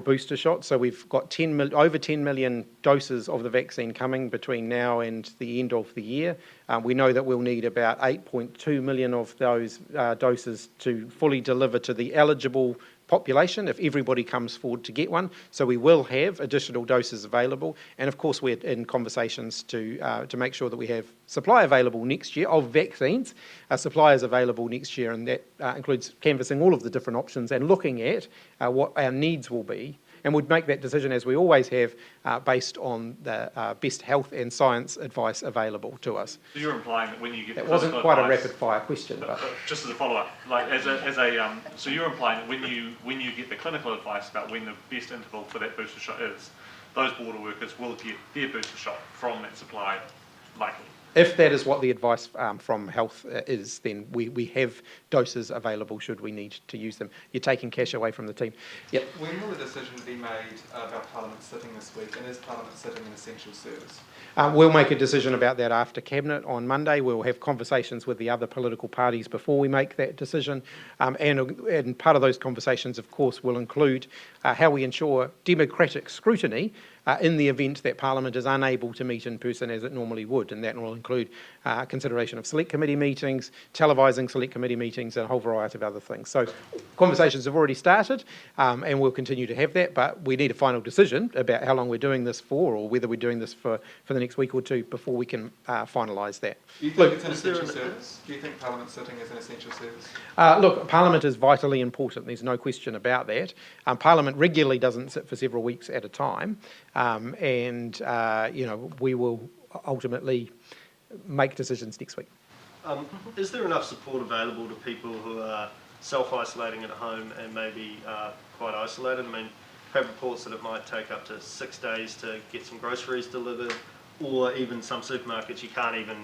booster shots. So we've got over 10 million doses of the vaccine coming between now and the end of the year. We know that we'll need about 8.2 million of those doses to fully deliver to the eligible population if everybody comes forward to get one. So we will have additional doses available, and of course we're in conversations to make sure that we have supply available next year of vaccines. Supply is available next year, and that includes canvassing all of the different options and looking at what our needs will be. And we'd make that decision, as we always have, based on the best health and science advice available to us. So you're implying that when you get that wasn't quite a rapid fire question, but just as a follow up, so you're implying that when you get the clinical advice about when the best interval for that booster shot is, those border workers will get their booster shot from that supply likely. If that is what the advice from health is, then we have doses available should we need to use them. You're taking cash away from the team. Yep. When will a decision be made about Parliament sitting this week, and is Parliament sitting an essential service? We'll make a decision about that after Cabinet on Monday. We'll have conversations with the other political parties before we make that decision. And part of those conversations, of course, will include how we ensure democratic scrutiny in the event that Parliament is unable to meet in person as it normally would. And that will include consideration of select committee meetings, televising select committee meetings, and a whole variety of other things. So conversations have already started, and we'll continue to have that, but we need a final decision about how long we're doing this for, or whether we're doing this for the next week or two before we can finalise that. Do you think it's an essential service? Do you think Parliament sitting is an essential service? Look, Parliament is vitally important. There's no question about that. Parliament regularly doesn't sit for several weeks at a time, and we will ultimately make decisions next week. Is there enough support available to people who are self-isolating at home and maybe quite isolated? I mean, I've had reports that it might take up to 6 days to get some groceries delivered, or even some supermarkets you can't even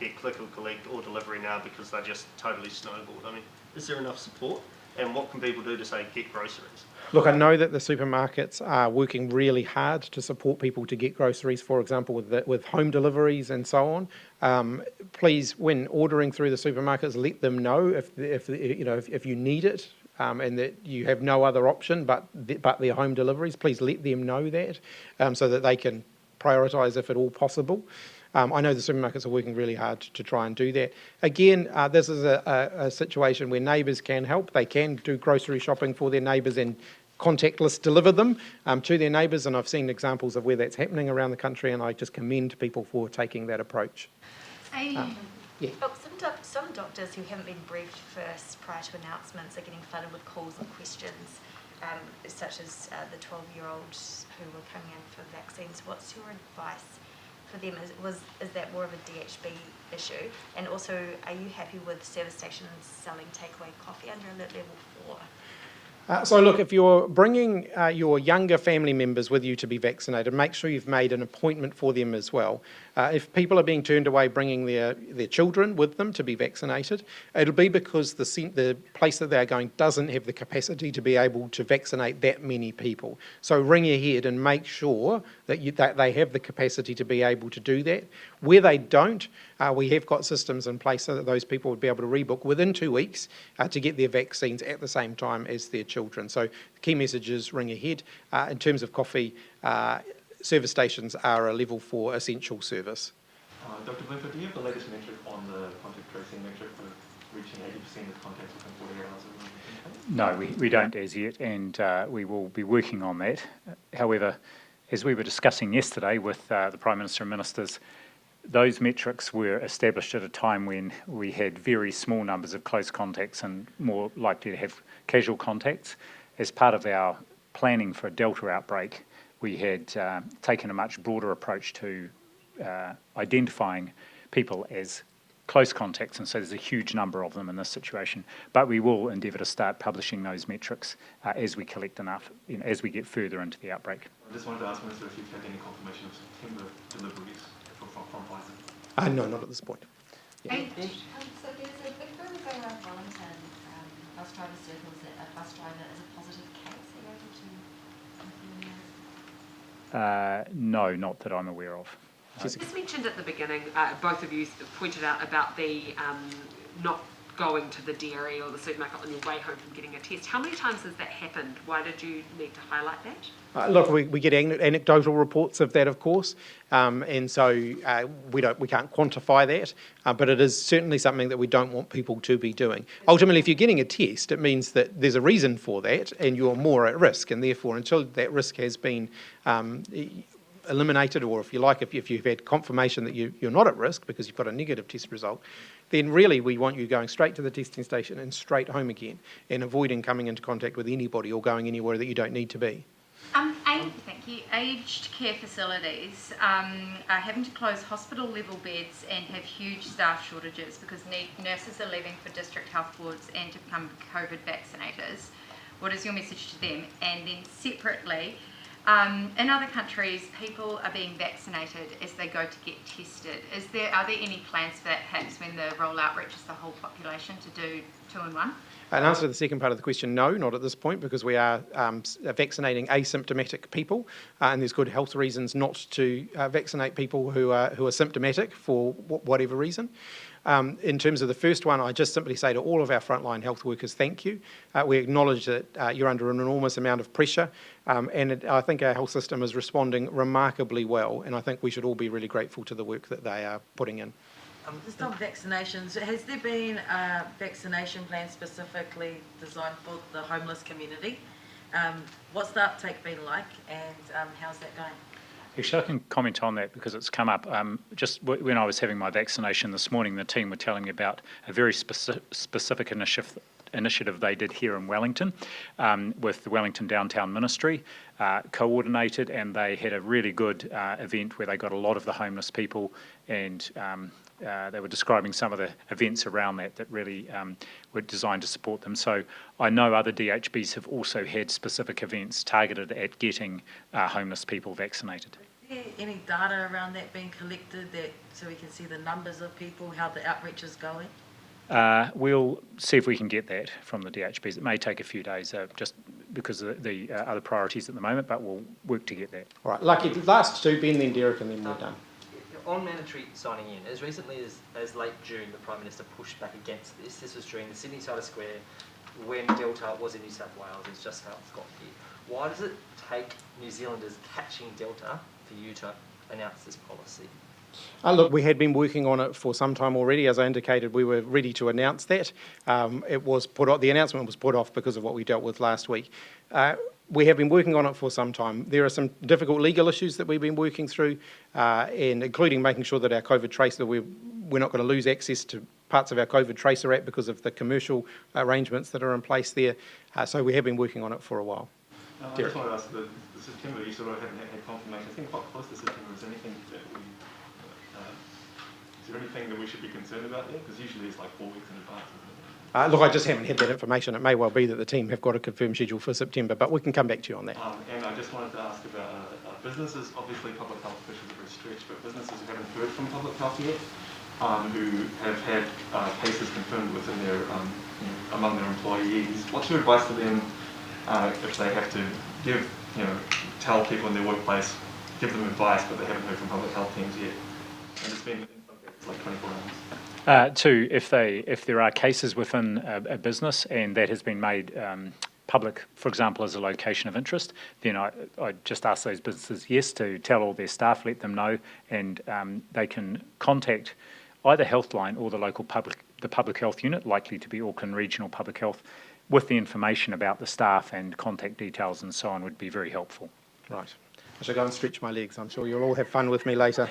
get click or collect or delivery now because they're just totally snowballed. I mean, is there enough support? And what can people do to, say, get groceries? Look, I know that the supermarkets are working really hard to support people to get groceries, for example, with home deliveries and so on. Please, when ordering through the supermarkets, let them know if you need it and that you have no other option but their home deliveries. Please let them know that so that they can prioritise if at all possible. I know the supermarkets are working really hard to try and do that. Again, this is a situation where neighbours can help. They can do grocery shopping for their neighbours and contactless deliver them to their neighbours, and I've seen examples of where that's happening around the country, and I just commend people for taking that approach. Yeah. Some doctors who haven't been briefed first prior to announcements are getting flooded with calls and questions, such as the 12-year-olds who were coming in for vaccines. What's your advice for them? Is that more of a DHB issue? And also, are you happy with service stations selling takeaway coffee under alert level 4? So look, if you're bringing your younger family members with you to be vaccinated, make sure you've made an appointment for them as well. If people are being turned away bringing their children with them to be vaccinated, it'll be because the place that they're going doesn't have the capacity to be able to vaccinate that many people. So ring ahead and make sure that they have the capacity to be able to do that. Where they don't, we have got systems in place so that those people would be able to rebook within 2 weeks to get their vaccines at the same time as their children. So the key message is ring ahead. In terms of coffee, service stations are a level 4 essential service. Dr. Bloomfield, do you have the latest metric on the contact tracing metric for reaching 80% of contacts within 48 hours? No, we don't as yet, and we will be working on that. However, as we were discussing yesterday with the Prime Minister and Ministers, those metrics were established at a time when we had very small numbers of close contacts and more likely to have casual contacts. As part of our planning for a Delta outbreak, we had taken a much broader approach to identifying people as close contacts, and so there's a huge number of them in this situation. But we will endeavour to start publishing those metrics as we collect enough, as we get further into the outbreak. I just wanted to ask Minister if you've had any confirmation of September deliveries from Pfizer. No, not at this point. So there's a big rumour going around Wellington, bus driver circles, that a bus driver is a positive case. Are you able to confirm that? No, not that I'm aware of. Just mentioned at the beginning, both of you pointed out about the not going to the dairy or the supermarket on your way home from getting a test. How many times has that happened? Why did you need to highlight that? Look, we get anecdotal reports of that, of course, and so we can't quantify that, but it is certainly something that we don't want people to be doing. Ultimately, if you're getting a test, it means that there's a reason for that, and you're more at risk, and therefore, until that risk has been eliminated, or if you like, if you've had confirmation that you're not at risk because you've got a negative test result, then really we want you going straight to the testing station and straight home again, and avoiding coming into contact with anybody or going anywhere that you don't need to be. Thank you. Aged care facilities are having to close hospital level beds and have huge staff shortages because nurses are leaving for district health boards and to become COVID vaccinators. What is your message to them? And then separately, In other countries, people are being vaccinated as they go to get tested. Are there any plans for that, perhaps when the rollout reaches the whole population, to do 2 in 1? In answer to the second part of the question, no, not at this point, because we are vaccinating asymptomatic people, and there's good health reasons not to vaccinate people who are symptomatic for whatever reason. In terms of the first one, I just simply say to all of our frontline health workers, thank you. We acknowledge that you're under an enormous amount of pressure, and I think our health system is responding remarkably well, and I think we should all be really grateful to the work that they are putting in. Just on vaccinations, has there been a vaccination plan specifically designed for the homeless community? What's the uptake been like, and how's that going? Actually, I can comment on that because it's come up. Just when I was having my vaccination this morning, the team were telling me about a very specific initiative they did here in Wellington with the Wellington Downtown Ministry, coordinated, and they had a really good event where they got a lot of the homeless people, and they were describing some of the events around that really were designed to support them. So I know other DHBs have also had specific events targeted at getting homeless people vaccinated. Is there any data around that being collected so we can see the numbers of people, how the outreach is going? We'll see if we can get that from the DHBs. It may take a few days just because of the other priorities at the moment, but we'll work to get that. All right, lucky. Last two, Ben, then Derek, and then we're done. On mandatory signing in, as recently as late June, the Prime Minister pushed back against this. This was during the Sydney Cider Square when Delta was in New South Wales. It's just how it's got here. Why does it take New Zealanders catching Delta for you to announce this policy? Look, we had been working on it for some time already. As I indicated, we were ready to announce that. The announcement was put off because of what we dealt with last week. We have been working on it for some time. There are some difficult legal issues that we've been working through, and including making sure that our COVID tracer, we're not going to lose access to parts of our COVID tracer app because of the commercial arrangements that are in place there. So we have been working on it for a while. I just want to ask, the September, you sort of haven't had confirmation. I think quite close to September, is there anything that we should be concerned about there? Because usually it's like 4 weeks in advance, isn't it? Look, I just haven't had that information. It may well be that the team have got a confirmed schedule for September, but we can come back to you on that. And I just wanted to ask about businesses. Obviously, public health officials are very stretched, but businesses who haven't heard from public health yet, who have had cases confirmed within their among their employees. What's your advice to them if they have to tell people in their workplace, give them advice, but they haven't heard from public health teams yet? And it's been like 24 hours. Two, if there are cases within a business and that has been made public, for example, as a location of interest, then I just ask those businesses, yes, to tell all their staff, let them know, and they can contact either Healthline or the local public health unit, likely to be Auckland Regional Public Health, with the information about the staff and contact details and so on would be very helpful. Right. I shall go and stretch my legs. I'm sure you'll all have fun with me later.